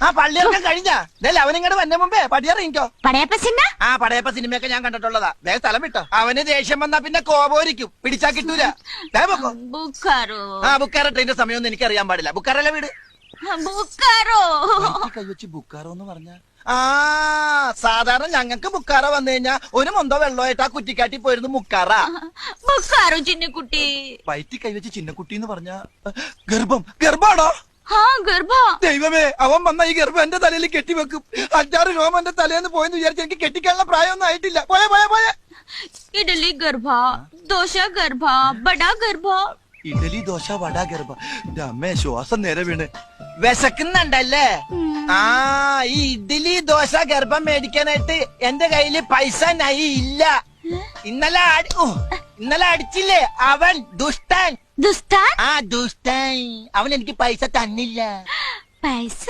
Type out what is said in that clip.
ആ പള്ളിയൊക്കെ കഴിഞ്ഞാ അവനിങ്ങോട്ട് വന്ന മുമ്പേ പടിയറിയിക്കോ. പടയപ്പ സിനിമ? ആ പടയപ്പ സിനിമയൊക്കെ ഞാൻ കണ്ടിട്ടുള്ളതാ. വേഗം സ്ഥലം വിട്ടോ. അവന് ദേഷ്യം വന്നാ പിന്നെ കോപോരിക്കും, പിടിച്ചാ കിട്ടൂല. ബുക്കാറോ? ആ ബുക്കാറോ ട്രെയിന്റെ സമയമൊന്നും എനിക്ക് അറിയാൻ പാടില്ല. ബുക്കാറല്ലേ വീട്? ബുക്കാറോ കൈവച്ച് ബുക്കാറോ എന്ന് പറഞ്ഞ ആ സാധാരണ ഞങ്ങക്ക് ബുക്കാറ വന്നു കഴിഞ്ഞാ ഒരു മൊന്തോ വെള്ളമായിട്ട് ആ കുറ്റിക്കാട്ടി പോയിരുന്നു മുക്കാറ. ബുക്കാറോ ചിന്നക്കുട്ടി? വയറ്റി കൈവച്ച് ചിന്നക്കുട്ടി എന്ന് പറഞ്ഞ ഗർഭാണോ? ദൈവമേ, അവൻ വന്ന ഈ ഗർഭം എന്റെ തലയിൽ കെട്ടിവെക്കും. 5-6 രോമം എന്റെ തലേന്ന് പോയെന്ന് വിചാരിച്ച് എനിക്ക് കെട്ടിക്കാനുള്ള പ്രായമൊന്നും ആയിട്ടില്ല. പോയ പോയ പോയ ഇഡലി ഗർഭ, ദോശ ഗർഭ, ബട ഗർഭ. ഇഡലി ദോശ വട ഗർഭ. അമ്മേ ശ്വാസം നേരെ വീണ്. വിശക്കുന്നുണ്ടല്ലേ? ആ ഈ ഇഡലി ദോശ ഗർഭം മേടിക്കാനായിട്ട് എന്റെ കയ്യില് പൈസ നൈ ഇല്ല. ഇന്നലെ അടിച്ചില്ലേ അവൻ ദുഷ്ടൻ. ദുഷ്ടൻ? ആ ദുഷ്ടൻ അവൻ എനിക്ക് പൈസ തന്നില്ല. പൈസ